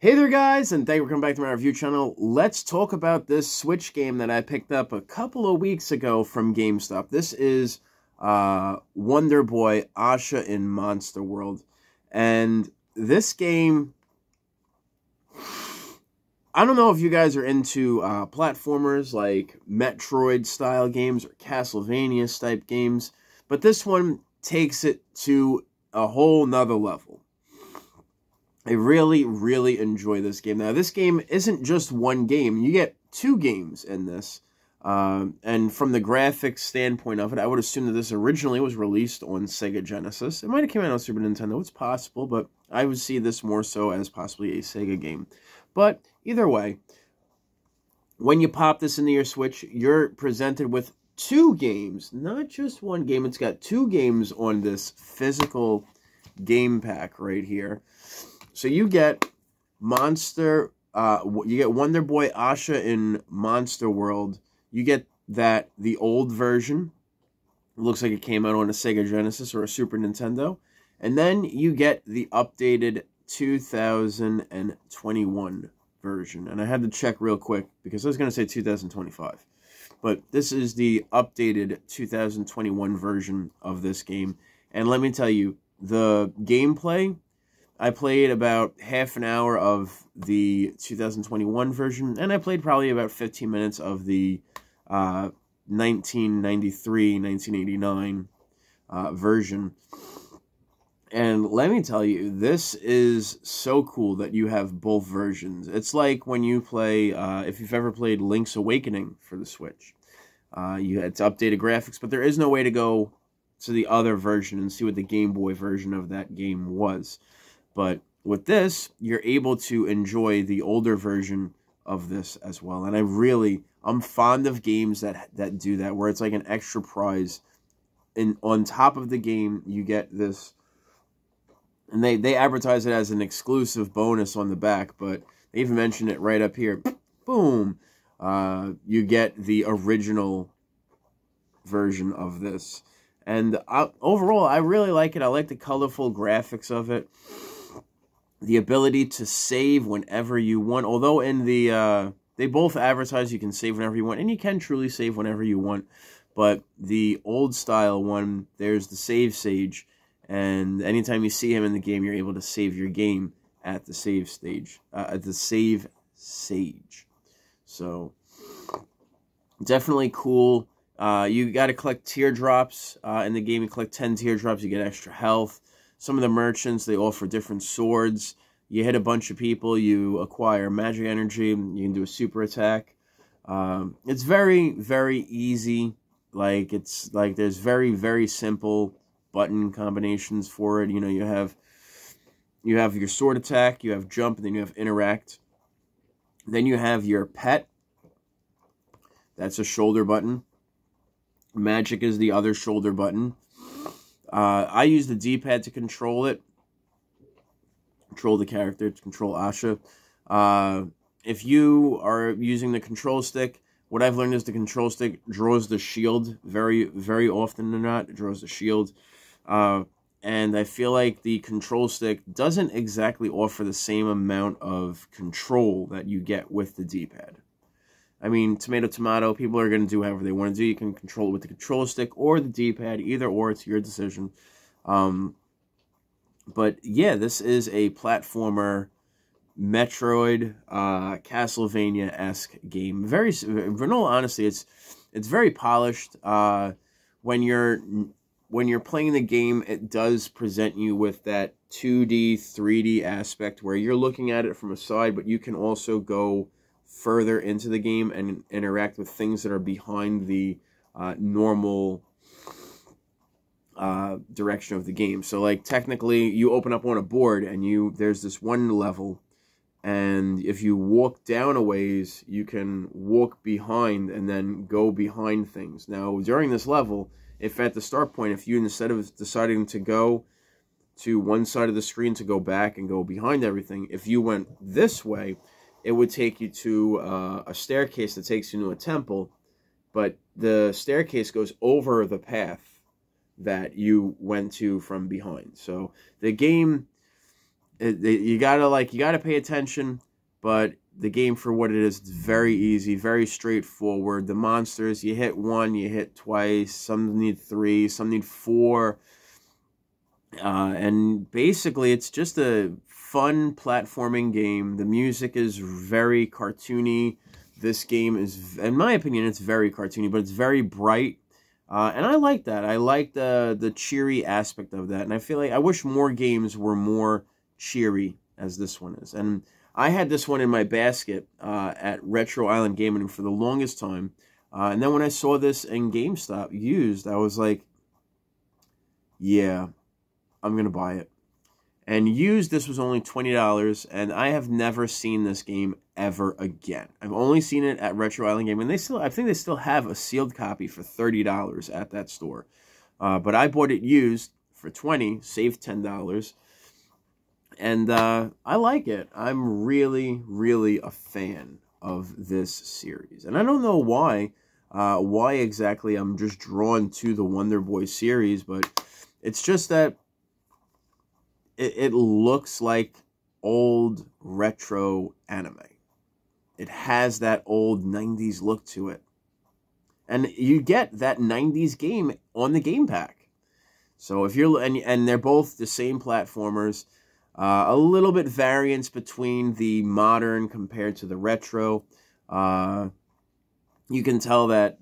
Hey there guys, and thank you for coming back to my review channel. Let's talk about this Switch game that I picked up a couple of weeks ago from GameStop. This is Wonder Boy Asha in Monster World. And this game, I don't know if you guys are into platformers like Metroid style games or Castlevania type games, but this one takes it to a whole nother level. I really enjoy this game. Now, this game isn't just one game. You get two games in this. And from the graphics standpoint of it, I would assume that this originally was released on Sega Genesis. It might have come out on Super Nintendo. It's possible, but I would see this more so as possibly a Sega game. But either way, when you pop this into your Switch, you're presented with two games. Not just one game. It's got two games on this physical game pack right here. So you get you get Wonder Boy Asha in Monster World. You get the old version. It looks like it came out on a Sega Genesis or a Super Nintendo. And then you get the updated 2021 version. And I had to check real quick because I was going to say 2025. But this is the updated 2021 version of this game. And let me tell you, the gameplay, I played about half an hour of the 2021 version, and I played probably about 15 minutes of the 1993, 1989 version. And let me tell you, this is so cool that you have both versions. It's like when you play, if you've ever played Link's Awakening for the Switch. It's updated graphics, but there is no way to go to the other version and see what the Game Boy version of that game was. But with this, you're able to enjoy the older version of this as well. And I'm fond of games that do that, where it's like an extra prize. And on top of the game, you get this, and they advertise it as an exclusive bonus on the back, but they even mention it right up here. Boom! You get the original version of this. And overall, I really like it. I like the colorful graphics of it. The ability to save whenever you want. Although in the, they both advertise you can save whenever you want. And you can truly save whenever you want. But the old style one, there's the save sage. And anytime you see him in the game, you're able to save your game at the save stage. At the save sage. So, definitely cool. You got to collect teardrops. In the game, you collect 10 teardrops, you get extra health. Some of the merchants, they offer different swords. You hit a bunch of people, you acquire magic energy. You can do a super attack. It's very easy. It's like there's very simple button combinations for it. You know, you have your sword attack, you have jump, and then you have interact. Then you have your pet. That's a shoulder button. Magic is the other shoulder button. I use the D-pad to control it. Control the character, to control Asha. If you are using the control stick, what I've learned is the control stick draws the shield very often or not. It draws the shield. And I feel like the control stick doesn't exactly offer the same amount of control that you get with the D-pad. I mean, tomato, people are going to do however they want to do. You can control it with the control stick or the D-pad, either or, it's your decision. But yeah, this is a platformer, Metroid, Castlevania-esque game. In all honesty, it's very polished. When you're playing the game, it does present you with that 2D, 3D aspect where you're looking at it from a side, but you can also go further into the game and interact with things that are behind the normal direction of the game. So, like, technically, you open up on a board and there's this one level, and if you walk down a ways, you can walk behind and then go behind things. Now, during this level, if at the start point, if you, instead of deciding to go to one side of the screen to go back and go behind everything, if you went this way, it would take you to a staircase that takes you to a temple, but the staircase goes over the path that you went to from behind. So the game you gotta pay attention, but the game for what it is, it's very easy, very straightforward. The monsters, you hit one, you hit twice. Some need three, some need four, and basically it's just a fun platforming game. The music is very cartoony. This game is, in my opinion, it's very cartoony, but it's very bright. And I like that. I like the cheery aspect of that. And I feel like I wish more games were more cheery as this one is. And I had this one in my basket at Retro Island Gaming for the longest time. And then when I saw this in GameStop used, I was like, yeah, I'm going to buy it. And used, this was only $20, and I have never seen this game ever again. I've only seen it at Retro Island Gaming. I think they still have a sealed copy for $30 at that store. But I bought it used for $20, saved $10. And I like it. I'm really, really a fan of this series. And I don't know why exactly I'm just drawn to the Wonder Boy series, but it's just that it looks like old retro anime. It has that old 90s look to it. And you get that 90s game on the game pack. So if you're, and they're both the same platformers, a little bit variance between the modern compared to the retro. You can tell that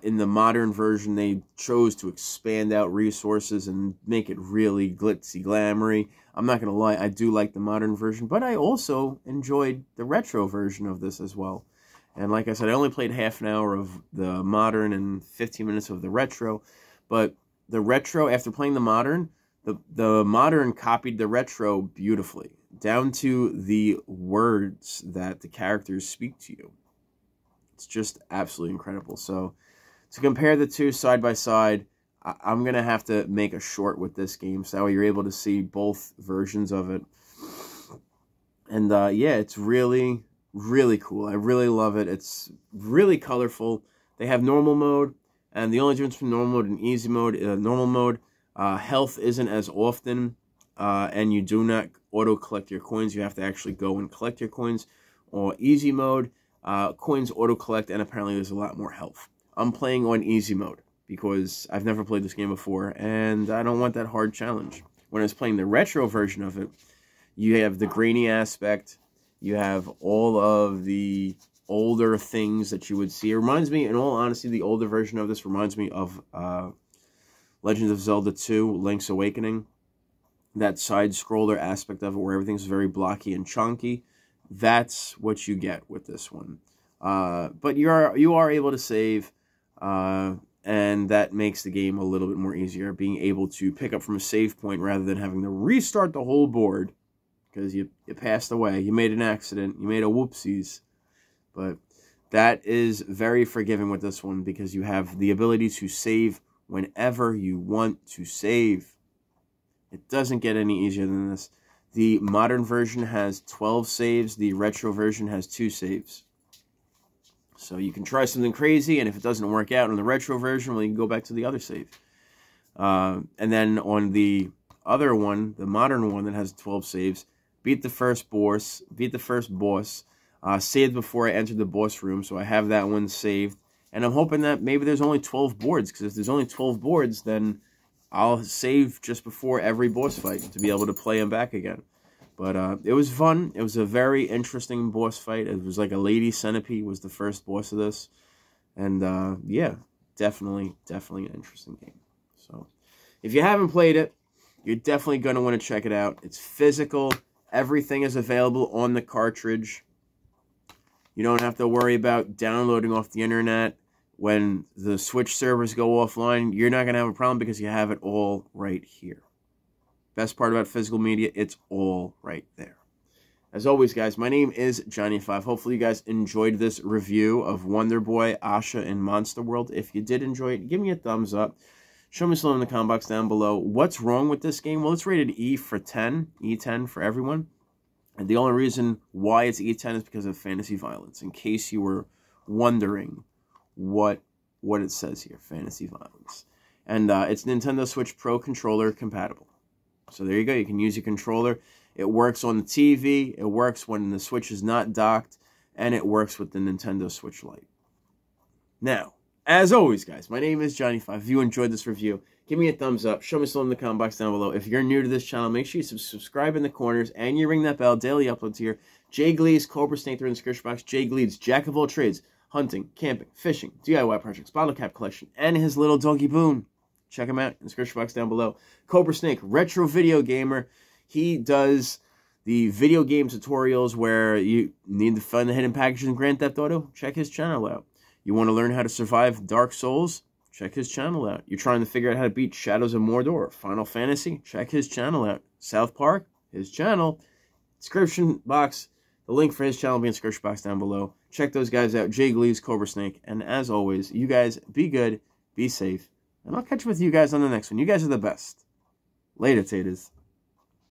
in the modern version, they chose to expand out resources and make it really glitzy, glamoury. I'm not going to lie, I do like the modern version, but I also enjoyed the retro version of this as well. And like I said, I only played half an hour of the modern and 15 minutes of the retro. But the retro, after playing the modern copied the retro beautifully, down to the words that the characters speak to you. It's just absolutely incredible. So to compare the two side by side, I'm going to have to make a short with this game so that way you're able to see both versions of it. And yeah, it's really, really cool. I really love it. It's really colorful. They have normal mode, and the only difference between normal mode and easy mode, normal mode, health isn't as often, and you do not auto-collect your coins. You have to actually go and collect your coins. Or easy mode, coins auto-collect, and apparently there's a lot more health. I'm playing on easy mode because I've never played this game before, and I don't want that hard challenge. When I was playing the retro version of it, you have the grainy aspect, you have all of the older things that you would see. It reminds me, in all honesty, the older version of this reminds me of Legend of Zelda 2, Link's Awakening. That side-scroller aspect of it where everything's very blocky and chunky. That's what you get with this one. But you are able to save, and that makes the game a little bit more easier, being able to pick up from a save point rather than having to restart the whole board because you passed away, you made an accident, you made a whoopsies. But that is very forgiving with this one because you have the ability to save whenever you want to save. It doesn't get any easier than this. The modern version has 12 saves. The retro version has 2 saves. So you can try something crazy, and if it doesn't work out on the retro version, well, you can go back to the other save. And then on the other one, the modern one that has 12 saves, beat the first boss, saved before I entered the boss room, so I have that one saved. And I'm hoping that maybe there's only 12 boards, because if there's only 12 boards, then I'll save just before every boss fight to be able to play them back again. But it was fun. It was a very interesting boss fight. It was like a lady centipede was the first boss of this. And yeah, definitely an interesting game. So if you haven't played it, you're definitely going to want to check it out. It's physical. Everything is available on the cartridge. You don't have to worry about downloading off the internet. When the Switch servers go offline, you're not going to have a problem because you have it all right here. Best part about physical media, it's all right there. As always, guys, my name is Johnny5. Hopefully you guys enjoyed this review of Wonder Boy, Asha, and Monster World. If you did enjoy it, give me a thumbs up. Show me some in the comment box down below. What's wrong with this game? Well, it's rated E for 10, E10 for everyone. And the only reason why it's E10 is because of fantasy violence, in case you were wondering what it says here, fantasy violence. And it's Nintendo Switch Pro controller compatible. So there you go. You can use your controller. It works on the TV, it works when the Switch is not docked, and it works with the Nintendo Switch Lite. Now, as always, guys, my name is Johnny5. If you enjoyed this review, give me a thumbs up. Show me some in the comment box down below. If you're new to this channel, make sure you subscribe in the corners and you ring that bell. Daily uploads here. Jay Glee's Cobra Snake through in the description box. Jay Glee's Jack of all trades. Hunting, camping, fishing, DIY projects, bottle cap collection, and his little doggy Boone. Check him out in the description box down below. Cobra Snake, retro video gamer. He does the video game tutorials where you need to find the hidden packages in Grand Theft Auto. Check his channel out. You want to learn how to survive Dark Souls? Check his channel out. You're trying to figure out how to beat Shadows of Mordor, Final Fantasy? Check his channel out. South Park, his channel. Description box, the link for his channel will be in the description box down below. Check those guys out. Jay Glee's Cobra Snake. And as always, you guys be good, be safe, and I'll catch up with you guys on the next one. You guys are the best. Later, taters.